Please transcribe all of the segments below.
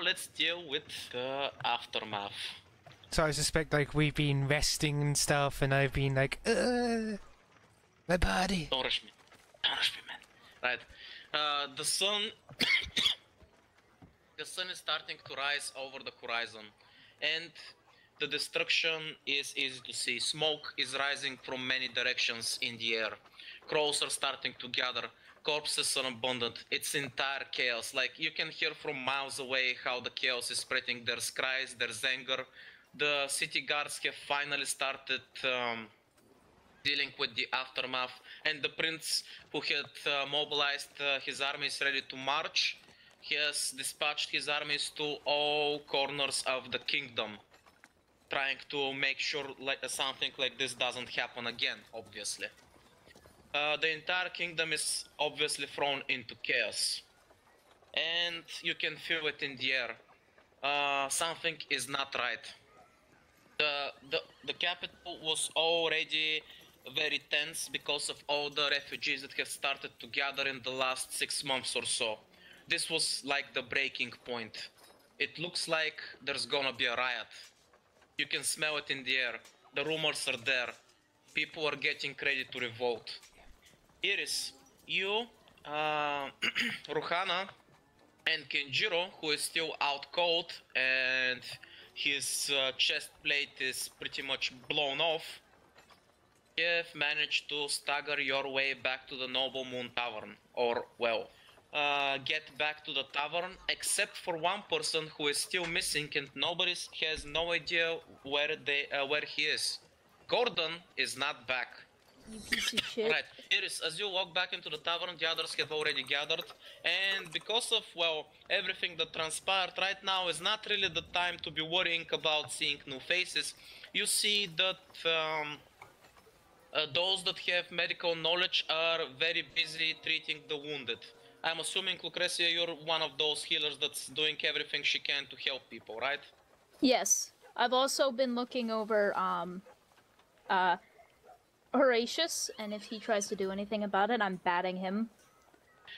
let's deal with the aftermath. So I suspect, like, we've been resting and stuff, and I've been like, my body. Don't rush me. Don't rush me, man. Right. The sun... the sun is starting to rise over the horizon. And the destruction is easy to see. Smoke is rising from many directions in the air. Crows are starting to gather. Corpses are abundant. It's entire chaos. Like, you can hear from miles away how the chaos is spreading. There's cries, there's anger. The city guards have finally started dealing with the aftermath. And the prince, who had mobilized his armies ready to march, he has dispatched his armies to all corners of the kingdom, trying to make sure something like this doesn't happen again, obviously. The entire kingdom is obviously thrown into chaos. And you can feel it in the air. Something is not right. The capital was already very tense because of all the refugees that have started to gather in the last 6 months or so. This was like the breaking point. It looks like there's gonna be a riot. You can smell it in the air. The rumors are there. People are getting ready to revolt. Iris, you, Ruhana, and Kenjiro, who is still out cold and his chest plate is pretty much blown off, have managed to stagger your way back to the Noble Moon Tavern. Or, well, get back to the tavern, except for one person who is still missing and nobody has no idea where he is. Gordon is not back. You piece of shit. Right, Iris, as you walk back into the tavern, the others have already gathered, and because of, well, everything that transpired right now is not really the time to be worrying about seeing new faces. You see that those that have medical knowledge are very busy treating the wounded. I'm assuming, Lucretia, you're one of those healers that's doing everything she can to help people, right? Yes. I've also been looking over, Horatius, and if he tries to do anything about it, I'm batting him.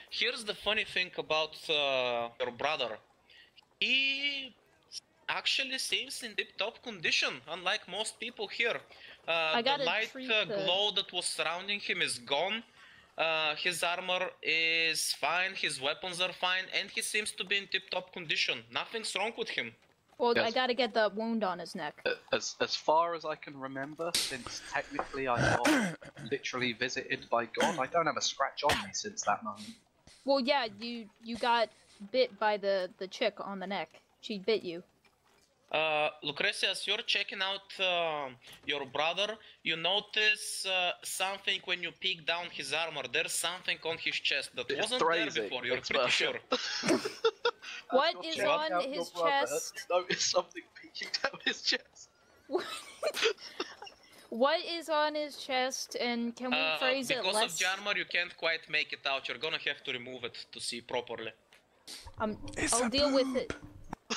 Here's the funny thing about your brother. He actually seems in tip-top condition, unlike most people here. The light glow that was surrounding him is gone. His armor is fine, his weapons are fine, and he seems to be in tip-top condition. Nothing's wrong with him. Well, yes. I gotta get the wound on his neck. As far as I can remember, since technically I got literally visited by God, I don't have a scratch on me since that moment. Well, yeah, you got bit by the chick on the neck. She bit you. Lucretia, as you're checking out your brother, you notice something when you peek down his armor. There's something on his chest that wasn't there before, you're pretty sure. What is on his chest? Notice something peeking down his chest. What is on his chest, and can we phrase it less? Because of the armor, you can't quite make it out. You're gonna have to remove it to see properly. I'll deal with it.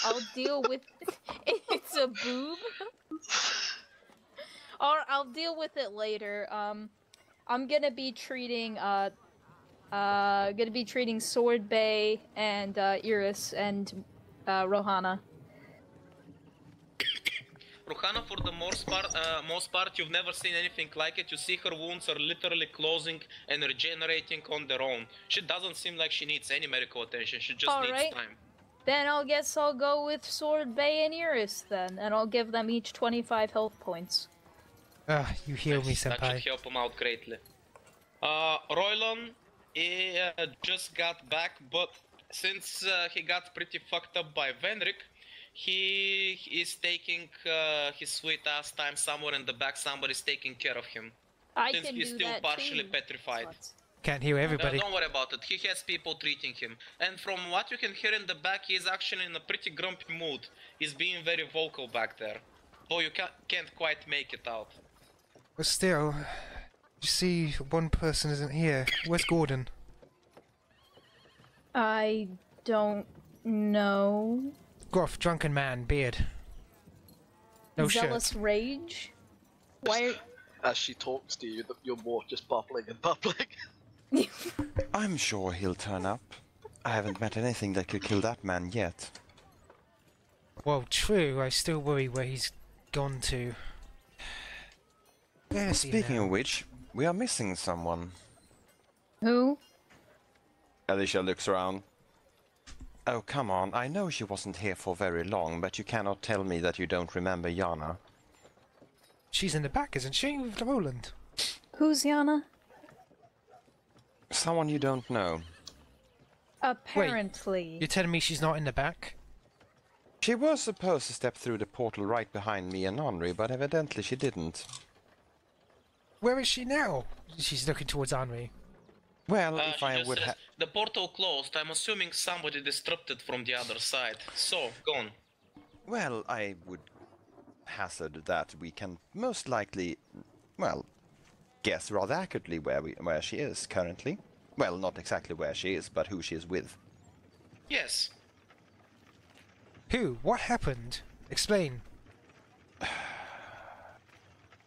I'll deal with it. It's a boob. Or I'll deal with it later. I'm gonna be treating Sword Bay and Iris and Rohana. Rohana, for the most part, you've never seen anything like it. You see her wounds are literally closing and regenerating on their own. She doesn't seem like she needs any medical attention. She just needs time. Then I'll go with Sword Bay and Iris then, and I'll give them each 25 health points. You heal me, senpai. That should help them out greatly. Roylan just got back, but since he got pretty fucked up by Venric, he is taking his sweet ass time somewhere in the back. Somebody's taking care of him. Since he's still partially petrified. Can't heal everybody. Don't worry about it. He has people treating him. And from what you can hear in the back, he's actually in a pretty grumpy mood. He's being very vocal back there. Though you can't quite make it out. But still, you see one person isn't here. Where's Gordon? I don't know. Gruff, drunken man, beard. No Zealous shirt. rage? Why? As she talks to you, you're more just bubbling and bubbling. I'm sure he'll turn up. I haven't met anything that could kill that man yet. Well, true, I still worry where he's gone to. Where is he Speaking now? of which, we are missing someone. Who? Alyssia looks around. Oh, come on. I know she wasn't here for very long, but you cannot tell me that you don't remember Yana. She's in the back, isn't she, with Roland? Who's Yana? Someone you don't know. Apparently. You're telling me she's not in the back? She was supposed to step through the portal right behind me and Henri, but evidently she didn't. Where is she now? She's looking towards Henri. Well, if She I just would says, have... the portal closed. I'm assuming somebody disrupted from the other side. So, go on. Well, I would hazard that we can most likely, well, guess rather accurately where she is currently. Well, not exactly where she is, but who she is with. Yes. Who? What happened? Explain.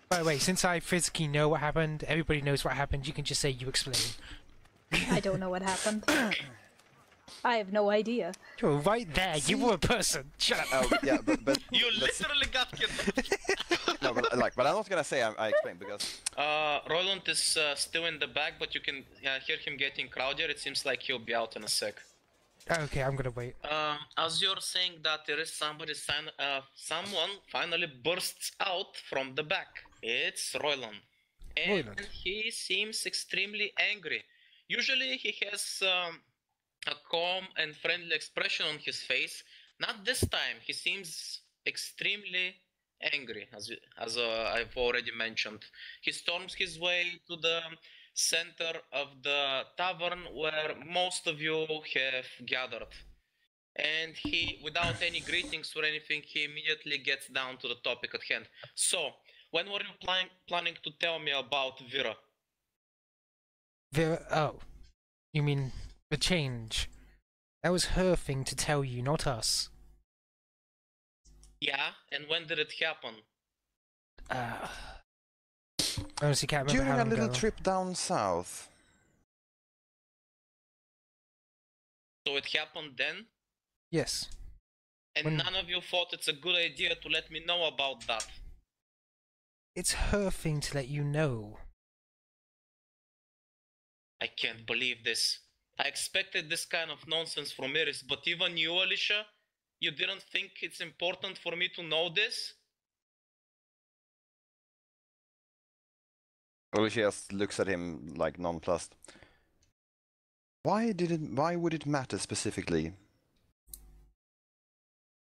By the way, since I physically know what happened, everybody knows what happened, you can just say you explain. I don't know what happened. I have no idea. You're right there, you were a person. Shut up. Oh, yeah, but You literally got kidnapped. no, but I'm not gonna say I explained because Roland is still in the back, but you can hear him getting crowdier. It seems like he'll be out in a sec. Okay, I'm gonna wait. As you're saying that there is someone finally bursts out from the back. It's Roland. And Roland. he seems extremely angry. Usually he has a calm and friendly expression on his face. Not this time. He seems extremely angry, as I've already mentioned. He storms his way to the center of the tavern where most of you have gathered. And he, without any greetings or anything, he immediately gets down to the topic at hand. So, when were you planning to tell me about Vera? Oh, you mean the change? That was her thing to tell you, not us. Yeah, and when did it happen? I honestly can't remember during how a long little ago. trip down south. So it happened then? Yes. And When- none of you thought it's a good idea to let me know about that? It's her thing to let you know. I can't believe this. I expected this kind of nonsense from Iris, but even you, Alyssia, you didn't think it's important for me to know this? Alyssia just looks at him like nonplussed. Why would it matter specifically?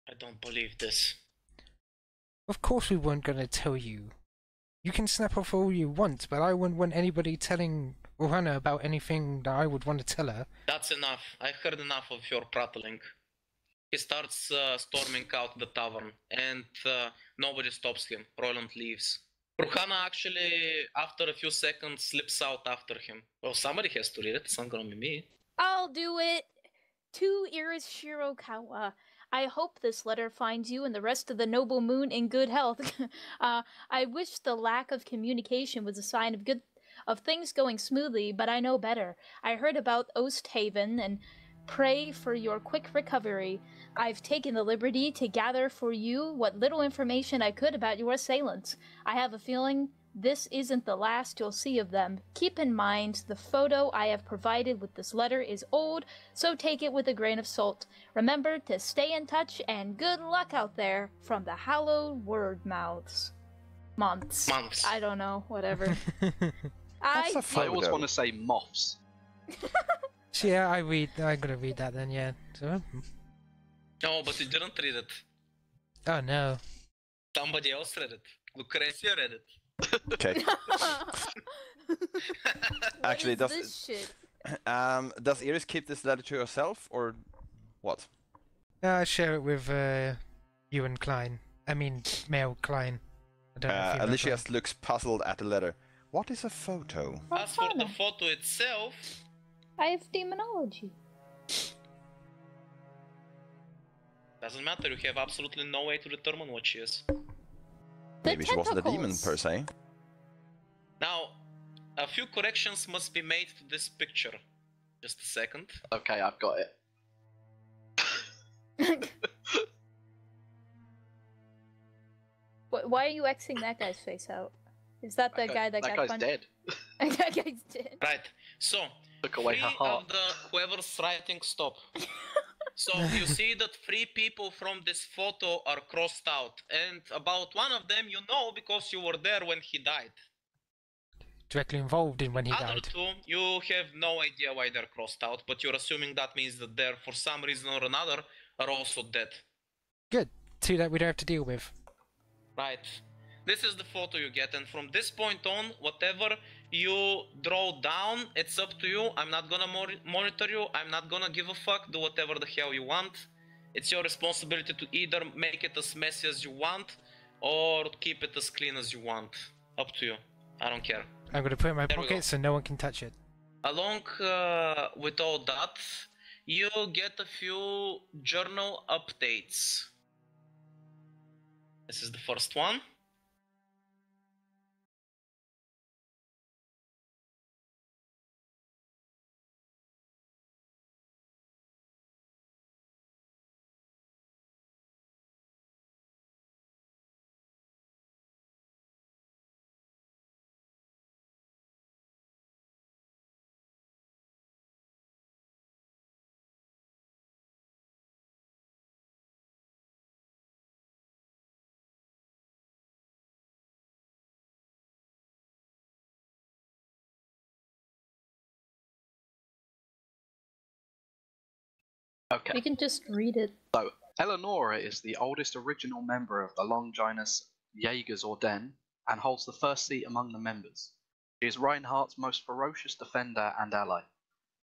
I don't believe this. Of course we weren't gonna tell you. You can snap off all you want, but I wouldn't want anybody telling Ohana about anything that I would want to tell her. That's enough. I heard enough of your prattling. He starts storming out the tavern, and nobody stops him. Roland leaves. Ruhana actually, after a few seconds, slips out after him. Well, somebody has to read it. It's not gonna be me. I'll do it. To Iris Shirokawa. I hope this letter finds you and the rest of the Noble Moon in good health. I wish the lack of communication was a sign of things going smoothly, but I know better. I heard about Osthaven and pray for your quick recovery. I've taken the liberty to gather for you what little information I could about your assailants. I have a feeling this isn't the last you'll see of them. Keep in mind, the photo I have provided with this letter is old, so take it with a grain of salt. Remember to stay in touch, and good luck out there from the hallowed word mouths. Months. I don't know, whatever. That's a I photo. always want to say moths. So yeah, I'm gonna read that then, yeah. So, No, but you didn't read it. oh no. Somebody else read it. Lucretia read it. Okay. Actually, What does is this shit? does Iris keep this letter to herself or what? I'll share it with you and Klein. I mean, Male Klein. I don't know if you remember. Alyssia just looks puzzled at the letter. What is a photo? As for the photo itself, I have demonology. doesn't matter. You have absolutely no way to determine what she is. Maybe she wasn't a demon tentacles. per se. Now, a few corrections must be made to this picture. Just a second. Okay, I've got it. Why are you Xing that guy's face out? Is that the guy that got guy's punched? dead. That guy's dead. Right. So Took away her three heart. of the whoever's writing stop. So you see that 3 people from this photo are crossed out, and about one of them you know because you were there when he died. Directly involved in when he Other died. 2, you have no idea why they're crossed out, but you're assuming that means that they're, for some reason or another, are also dead. Good. 2 that we don't have to deal with. Right. This is the photo you get, and from this point on, whatever you draw down, it's up to you. I'm not gonna monitor you. I'm not gonna give a fuck. Do whatever the hell you want. It's your responsibility to either make it as messy as you want, or keep it as clean as you want. Up to you. I don't care. I'm gonna put it in my There we go. pocket so no one can touch it. Along with all that, you get a few journal updates. This is the first one. Okay. We can just read it. So, Eleonora is the oldest original member of the Longinus Jaegers Orden and holds the first seat among the members. She is Reinhardt's most ferocious defender and ally.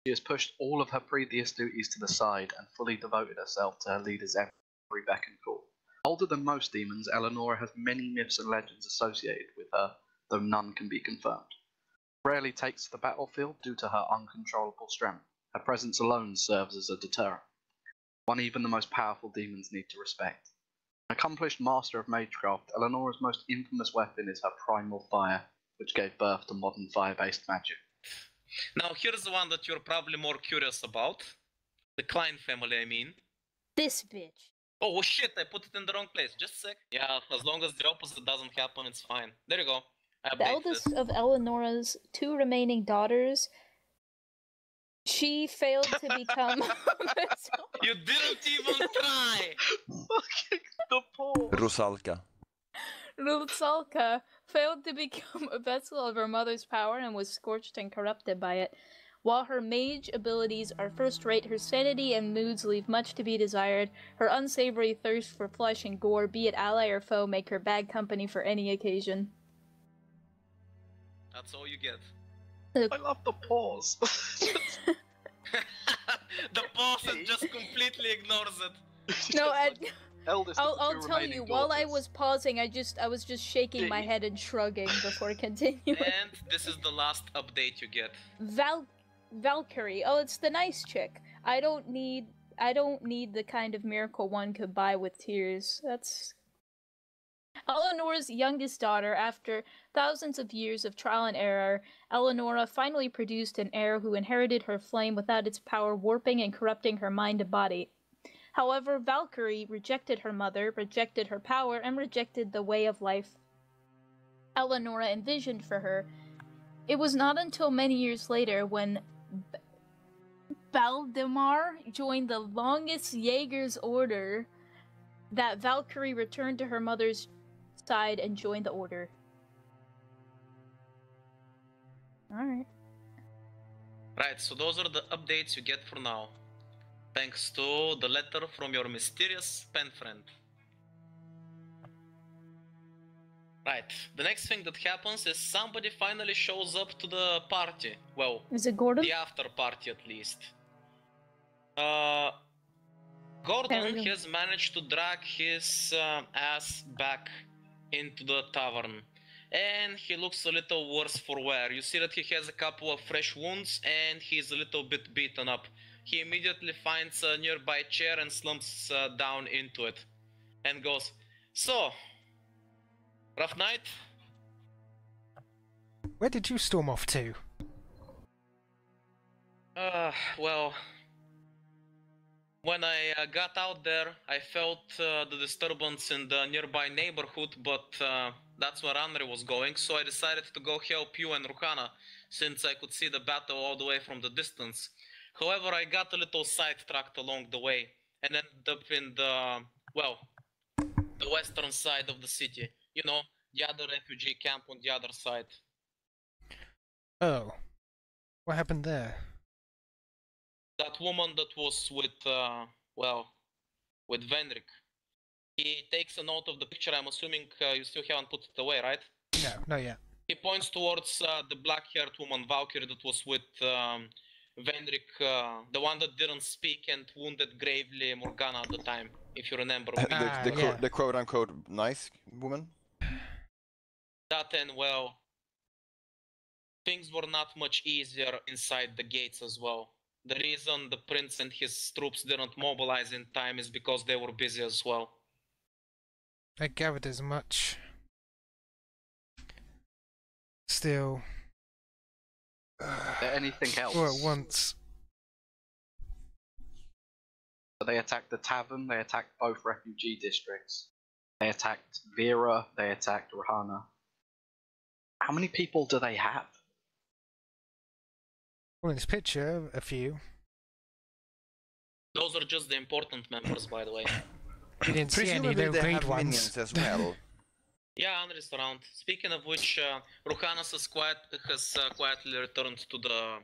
She has pushed all of her previous duties to the side and fully devoted herself to her leader's every beck and call. Older than most demons, Eleonora has many myths and legends associated with her, though none can be confirmed. Rarely takes to the battlefield due to her uncontrollable strength. Her presence alone serves as a deterrent. One even the most powerful demons need to respect. An accomplished master of magecraft, Eleonora's most infamous weapon is her primal fire, which gave birth to modern fire-based magic. Now here's the one that you're probably more curious about. The Klein family, I mean. This bitch. Oh shit, I put it in the wrong place. Just a sec. Yeah, as long as the opposite doesn't happen, it's fine. There you go. I The updated eldest it. of Eleonora's 2 remaining daughters. She failed to become. You didn't even try! Fucking the pause. Rusalka. Rutsalka failed to become a vessel of her mother's power and was scorched and corrupted by it. While her mage abilities are first-rate, her sanity and moods leave much to be desired. Her unsavory thirst for flesh and gore, be it ally or foe, make her bad company for any occasion. That's all you get. I love the pause. The boss just completely ignores it. No, Eldest of the I'll 2 tell you. remaining While I daughters. was pausing, I was just shaking my head and shrugging before continuing. And this is the last update you get. Valkyrie. Oh, it's the nice chick. I don't need the kind of miracle one could buy with tears. That's Eleonora's youngest daughter. After thousands of years of trial and error, Eleonora finally produced an heir who inherited her flame without its power warping and corrupting her mind and body. However, Valkyrie rejected her mother, rejected her power, and rejected the way of life Eleonora envisioned for her. It was not until many years later when Valdemar joined the longest Jaeger's order that Valkyrie returned to her mother's side and joined the order. Alright. Right, so those are the updates you get for now. Thanks to the letter from your mysterious pen friend. Right, the next thing that happens is somebody finally shows up to the party. Well, Is it Gordon? the after party at least. There Gordon we go. has managed to drag his ass back into the tavern. And he looks a little worse for wear. You see that he has a couple of fresh wounds and he's a little bit beaten up. He immediately finds a nearby chair and slumps down into it. And goes, "So, rough night?" Where did you storm off to? Well... When I got out there, I felt the disturbance in the nearby neighborhood, but that's where Henry was going, so I decided to go help you and Ruhana, since I could see the battle all the way from the distance. However, I got a little sidetracked along the way, and ended up in the, well, the western side of the city. You know, the other refugee camp on the other side. Oh. What happened there? That woman that was with, well, with Venrik. He takes a note of the picture. I'm assuming you still haven't put it away, right? No, not yet. He points towards the black-haired woman, Valkyrie, that was with Venrik, the one that didn't speak and wounded gravely Morgana at the time, if you remember. The quote-unquote nice woman? That and, well, things were not much easier inside the gates as well. The reason the prince and his troops didn't mobilize in time is because they were busy as well. I gathered as much. Still. Anything else? All at once. So they attacked the tavern, they attacked both refugee districts. They attacked Vera, they attacked Rahana. How many people do they have? Well, in this picture, a few. Those are just the important members, by the way. You didn't see any, Presumably they were they grade have ones. minions as well. Yeah, Andres around. Speaking of which, Ruhanas has quietly returned to the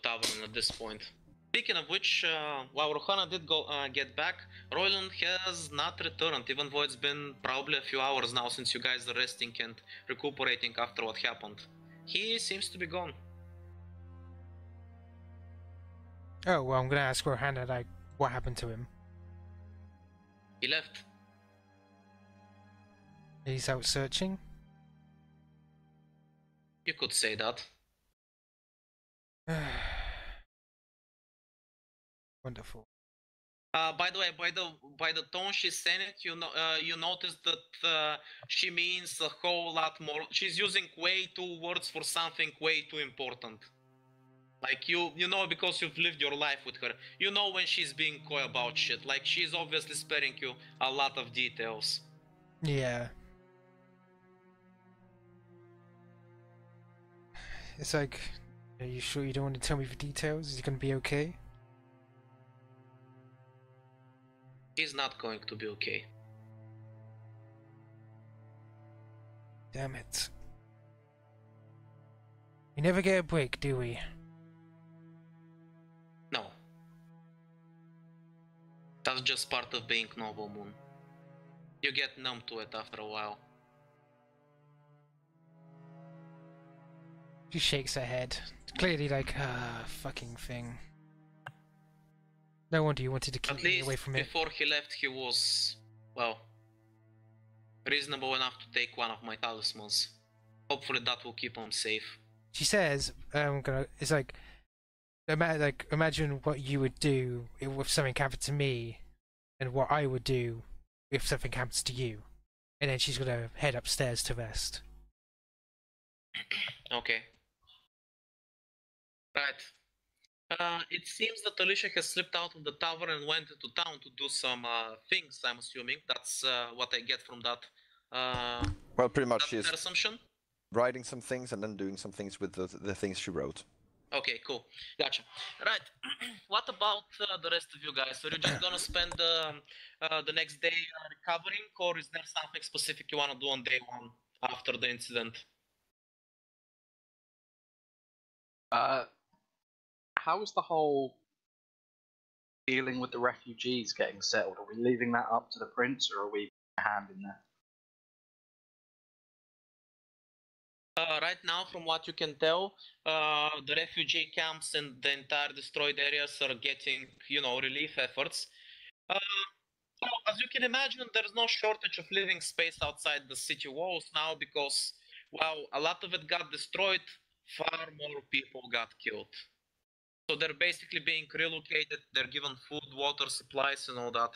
tavern at this point. Speaking of which, while Ruhana did get back, Royland has not returned, even though it's been probably a few hours now since you guys are resting and recuperating after what happened. He seems to be gone. Oh, well, I'm gonna ask Rohana, like, what happened to him? He left. He's out searching? You could say that. Wonderful. By the way, by the tone she's saying it, you notice that she means a whole lot more. She's using way too words for something way too important. Like you know, because you've lived your life with her. You know when she's being coy about shit. Like she's obviously sparing you a lot of details. Yeah. It's like, are you sure you don't want to tell me the details? Is he gonna be okay? He's not going to be okay. Damn it. We never get a break, do we? No. That's just part of being Noble Moon. You get numb to it after a while. She shakes her head. Clearly like, fucking thing. No wonder you wanted to keep me away from it. At least before he left he was, well, reasonable enough to take one of my talismans. Hopefully that will keep him safe. She says, it's like, imagine what you would do if something happened to me, and what I would do if something happens to you. And then she's gonna head upstairs to rest. Okay. Right. It seems that Alyssia has slipped out of the tower and went into town to do some things, I'm assuming. That's what I get from that. Well, pretty much she's fair assumption? writing some things and then doing some things with the things she wrote. Okay, cool. Gotcha. Right. What about the rest of you guys? Are you just gonna spend the next day recovering, or is there something specific you want to do on day one after the incident? How is the whole dealing with the refugees getting settled? Are we leaving that up to the prince, or are we a hand in there? Right now, from what you can tell, the refugee camps and the entire destroyed areas are getting, relief efforts. So, as you can imagine, there's no shortage of living space outside the city walls now because, well, a lot of it got destroyed, far more people got killed. So they're basically being relocated, they're given food, water, supplies, and all that.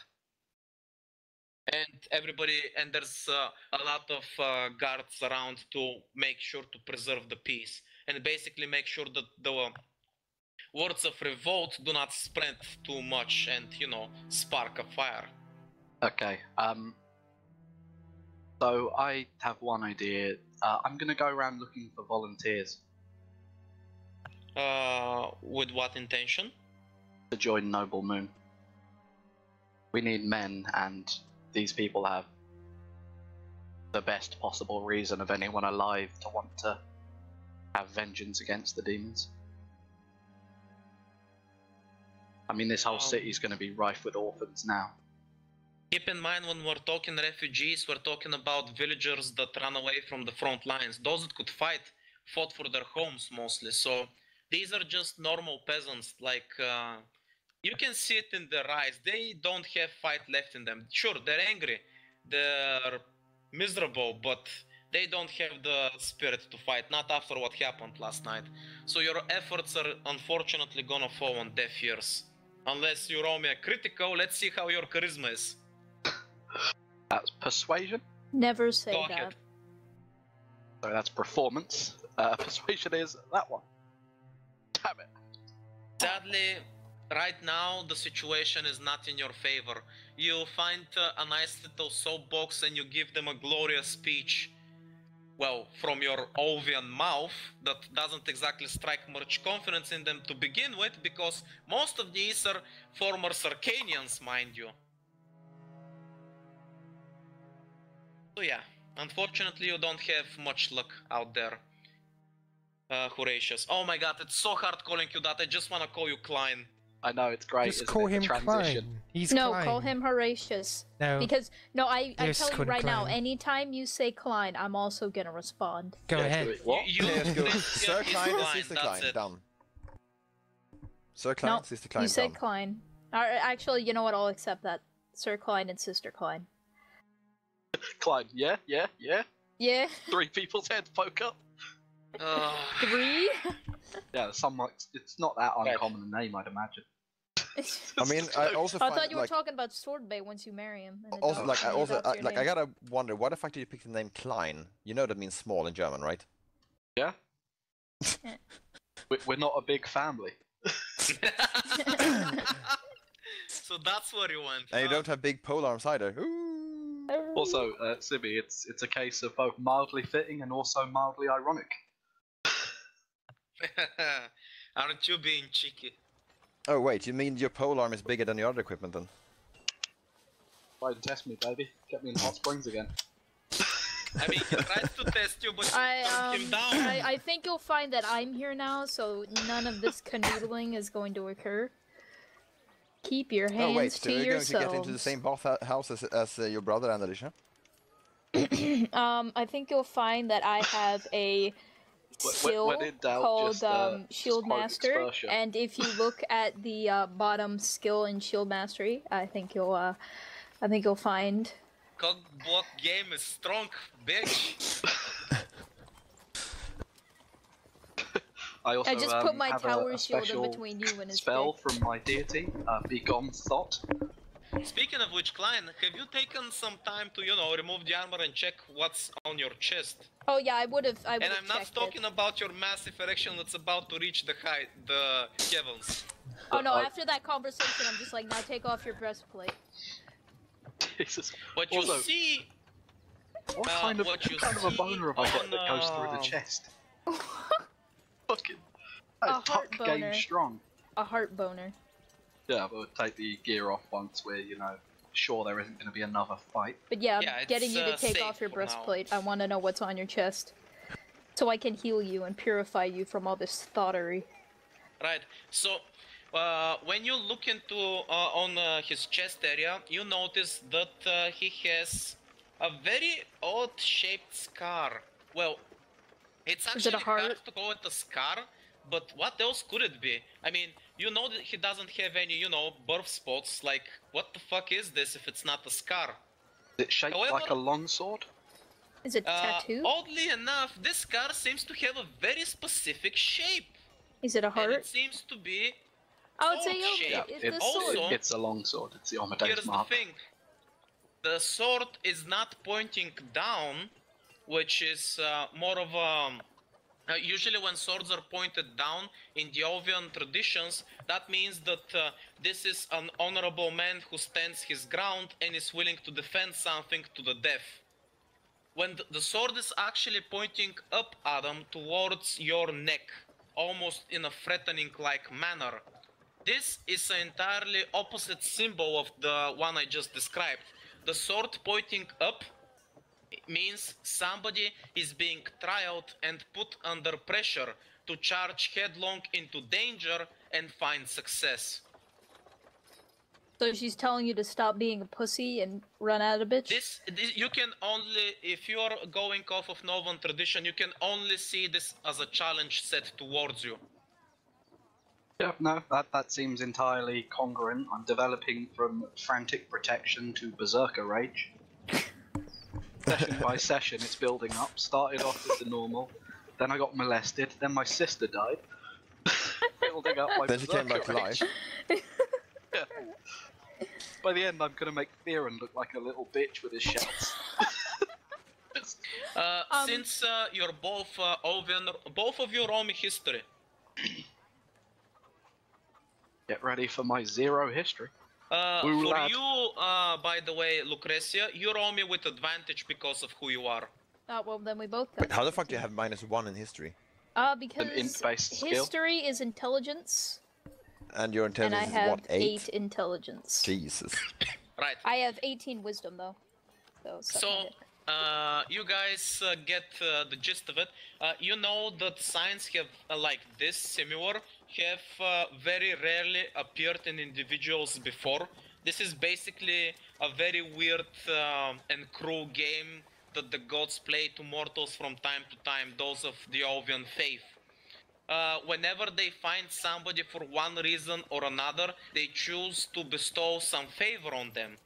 And there's a lot of guards around to make sure to preserve the peace and basically make sure that words of revolt do not spread too much and, you know, spark a fire. Okay. So I have one idea. I'm gonna go around looking for volunteers With what intention? to join Noble Moon. We need men, and these people have the best possible reason of anyone alive to want to have vengeance against the demons. I mean, this whole city's going to be rife with orphans now. Keep in mind, when we're talking refugees, we're talking about villagers that ran away from the front lines. Those that could fight fought for their homes mostly. So these are just normal peasants. Like, you can see it in their eyes. They don't have fight left in them. Sure, they're angry, they're miserable, but they don't have the spirit to fight. Not after what happened last night. So your efforts are unfortunately gonna fall on deaf ears. Unless you roll me a critical, let's see how your charisma is. That's persuasion. Never say Go that. ahead. So that's performance. Persuasion is that one. Damn it. Sadly, right now the situation is not in your favor. You find a nice little soapbox and you give them a glorious speech. Well, from your Ovian mouth, that doesn't exactly strike much confidence in them to begin with, because most of these are former Sarkanians, mind you. So yeah, unfortunately you don't have much luck out there, Horatius. Oh my god, it's so hard calling you that, I just wanna call you Klein. I know, it's great. Just isn't call it, the him transition? Klein. He's No, Klein. call him Horatius. No. Because, no, I Yes, tell you Klein. right now, anytime you say Klein, I'm also gonna respond. Go Yeah, ahead. do it. What? You Let's go. think Sir he's Klein, Klein, Sister that's Klein, it. done. Sir Klein, No, Sister Klein, you said done. Klein. Actually, you know what? I'll accept that. Sir Klein and Sister Klein. Klein, yeah. Yeah. 3 people's heads poke up. 3? Yeah, it's not that uncommon a name, I'd imagine. I mean, I also I find thought you were like, talking about Sword Bay once you marry him. And also like, I I gotta wonder, why the fuck did you pick the name Klein? You know that means small in German, right? Yeah? We're not a big family. So that's where you went. And you huh? don't have big pole arms either. Ooh. Also, Sibby, it's a case of both mildly fitting and also mildly ironic. Aren't you being cheeky? Oh wait, you mean your pole arm is bigger than your other equipment then? Try and test me, baby. Get me in hot springs again. I mean, he tries to test you, but you turned him down. I think you'll find that I'm here now, so none of this canoodling is going to occur. Keep your hands Oh wait, so to you're yourselves. going to get into the same bathhouse as your brother and Alyssia? I think you'll find that I have a skill when in doubt, called just Shield quote Master, Expertia. and if you look at the bottom skill in Shield Mastery, I think you'll find. Cock block game is strong, bitch. I also I just put my have tower a shield in special between you and his spell dick. from my deity, Begone Thought. Speaking of which, Klein, have you taken some time to, you know, remove the armor and check what's on your chest? Oh yeah, I would have. And I'm not talking about your massive erection that's about to reach the heavens. Oh no! After that conversation, I'm just like, now take off your breastplate. Jesus. What you Also, see, what kind of a boner have I got on, that goes through the chest? Fucking. A That is heart tuck boner. game strong. A heart boner. Yeah, but we'll take the gear off once we're, sure there isn't going to be another fight. But yeah, Yeah, getting it's, you to take safe off your for now. breastplate. I want to know what's on your chest, so I can heal you and purify you from all this thoughterry. right? So, when you look into on his chest area, you notice that he has a very odd-shaped scar. Well, it's Is it a actually heart? hard to call it a scar, but what else could it be? I mean, you know that he doesn't have any, birth spots. Like, what the fuck is this if it's not a scar? Is it shaped However- like a longsword? Is it tattoo? Oddly enough, this scar seems to have a very specific shape. Is it a And heart? it seems to be... I would say sword okay, shape. it's it's, the sword. Also- it's a longsword. It's the Amadeus Here's mark. the thing. The sword is not pointing down, which is more of Usually when swords are pointed down in the Ovian traditions, that means that this is an honorable man who stands his ground and is willing to defend something to the death. When the sword is actually pointing up, Adam, towards your neck, almost in a threatening-like manner, this is an entirely opposite symbol of the one I just described. The sword pointing up means somebody is being trialed and put under pressure to charge headlong into danger and find success. So she's telling you to stop being a pussy and run out of bitch? This you can only, if you're going off of Novan tradition, you can only see this as a challenge set towards you. Yeah, no, that seems entirely congruent. I'm developing from frantic protection to berserker rage. Session by session, it's building up. Started off with the normal, then I got molested, then my sister died. Building up my Then she came back berserker to rage. life. Yeah. By the end, I'm gonna make Theron look like a little bitch with his shouts. Since you're both Ovian, both of you roll me history. Get ready for my 0 history. For lad. you, by the way, Lucretia, you roll me with advantage because of who you are. Well, then we both got Wait, how the fuck do you have -1 in history? because int-based skill. history is intelligence, And your and intelligence I is have what, 8? 8 intelligence. Jesus. Right. I have 18 wisdom, though. So You guys get the gist of it. You know that signs have like this similar have very rarely appeared in individuals before. This is basically a very weird and cruel game that the gods play to mortals from time to time, those of the Ovian faith. Whenever they find somebody for one reason or another, they choose to bestow some favor on them.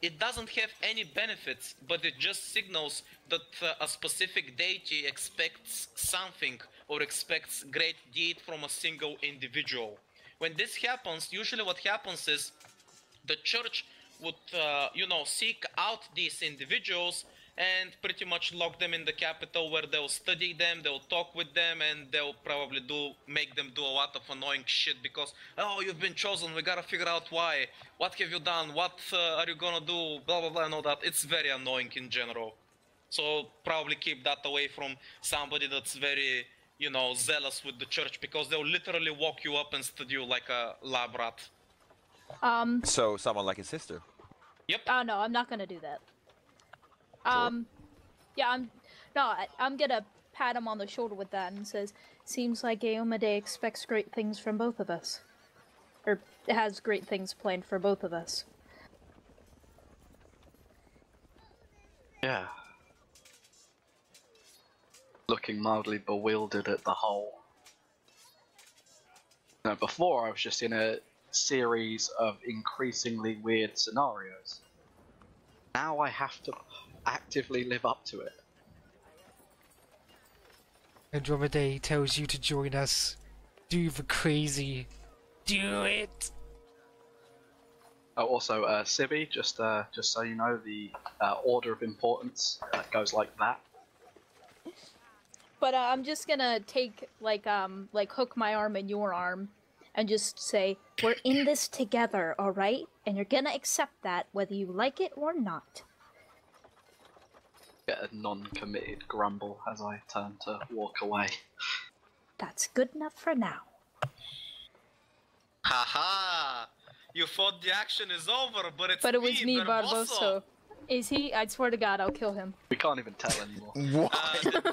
It doesn't have any benefits, but it just signals that a specific deity expects something or expects great deed from a single individual. When this happens, usually what happens is the church would, seek out these individuals and pretty much lock them in the capital where they'll study them, they'll talk with them, and they'll probably make them do a lot of annoying shit because, oh, you've been chosen, we gotta figure out why, what have you done, what are you gonna do, blah blah blah and all that. It's very annoying in general. So probably keep that away from somebody that's very, zealous with the church, because they'll literally walk you up and study you like a lab rat. So, someone like his sister. Yep. Oh no, I'm not gonna do that. Yeah, I'm gonna pat him on the shoulder with that and says, seems like Aomade expects great things from both of us. Or has great things planned for both of us. Yeah. Looking mildly bewildered at the whole. Before I was just in a series of increasingly weird scenarios. Now I have to actively live up to it. Andromeda tells you to join us. Do the crazy. Do it! Also, Sibby, just so you know, the order of importance goes like that. But I'm just gonna take, hook my arm in your arm and just say, we're in this together, alright? And you're gonna accept that whether you like it or not. Get a non-committed grumble as I turn to walk away. That's good enough for now. Haha! You thought the action is over, but it's But it was me, Barboso. Barboso. Is he? I swear to God, I'll kill him. We can't even tell anymore. Did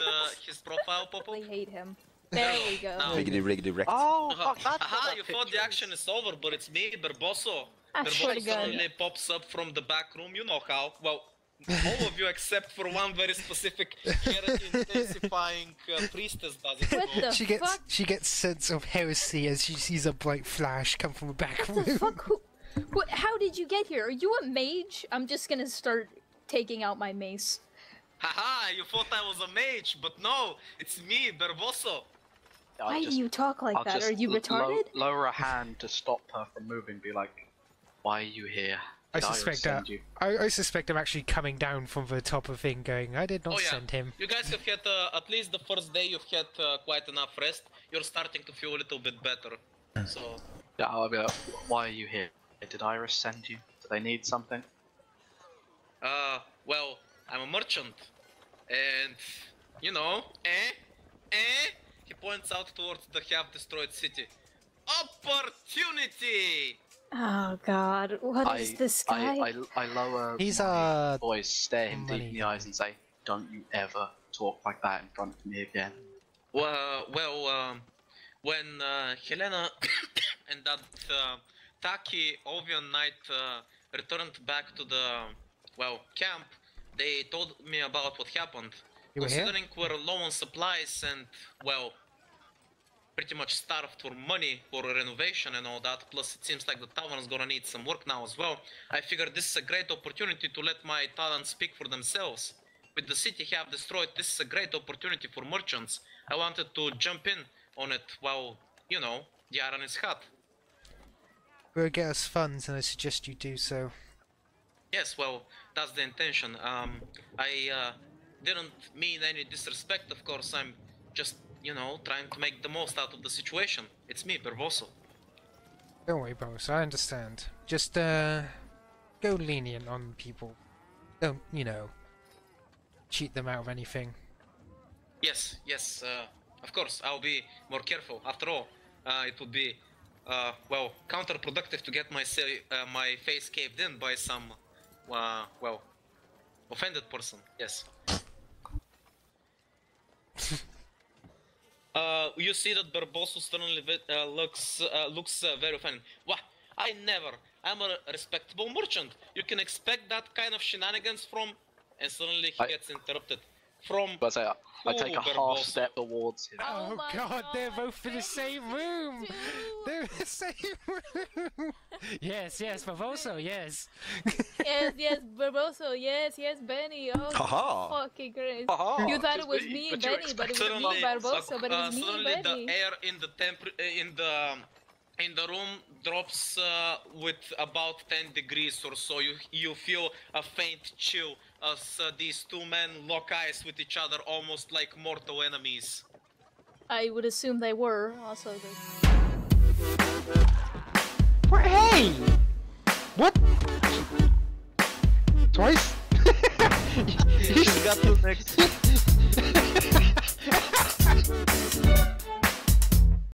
his profile pop up? I hate him. There we go. No. Riggedy wrecked. Oh, fuck, that's Aha, what you that thought the picture action is over, but it's me, Barboso. I swear to Barboso God. suddenly pops up from the back room, you know how. Well, all of you except for one very specific keratin-intensifying priestess does it. What the She gets sense of heresy as she sees a bright flash come from the back What the room. fuck? How did you get here? Are you a mage? I'm just gonna start taking out my mace. Haha, you thought I was a mage, but no, it's me, Barboso. Why do you talk like that? Are you retarded? Lower a hand to stop her from moving, be like, why are you here? I Did Iris suspect send you? I suspect I'm actually coming down from the top of thing going, I did not Oh yeah, send him. you guys have had, at least the first day you've had quite enough rest. You're starting to feel a little bit better. So, Yeah, I'll be like, why are you here? Did Iris send you? Do they need something? well, I'm a merchant. And, you know, he points out towards the half-destroyed city. Opportunity! Oh God, what is this guy? I lower He's my voice, stare him deep in money the eyes and say, don't you ever talk like that in front of me again. When Helena and that Taki Ovian Knight returned back to the, camp, they told me about what happened. You were here? Considering we're low on supplies and, pretty much starved for money for renovation and all that, plus it seems like the tavern's gonna need some work now as well, I figured this is a great opportunity to let my talents speak for themselves. With the city half destroyed, this is a great opportunity for merchants. I wanted to jump in on it while, you know, the iron is hot. We'll get us funds, and I suggest you do so. Yes, well, that's the intention. I didn't mean any disrespect, of course. I'm just, you know, trying to make the most out of the situation. It's me, Barboso. Don't worry, boss. I understand. Just go lenient on people. Don't, you know, cheat them out of anything. Yes, of course, I'll be more careful. After all, it would be, counterproductive to get my face caved in by some, offended person, yes. You see that Barboso suddenly looks very offended. Wah, I'm a respectable merchant. You can expect that kind of shenanigans from... And suddenly he gets interrupted. From But I take a half Barboso? step towards him. Oh my God, they're both in the dude, same room! dude. They're in the same room! Yes, Barboso, yes! Yes, Barboso, yes, Benny. Oh, Haha. fucking great. Haha, You thought it just was me, me, but you're Benny, but it was Suddenly, me, Barboso, but it was me, suddenly Benny. the air in the room drops with about 10 degrees or so. You feel a faint chill as these two men lock eyes with each other, almost like mortal enemies. I would assume they were also. Hey! What? Twice? He got the next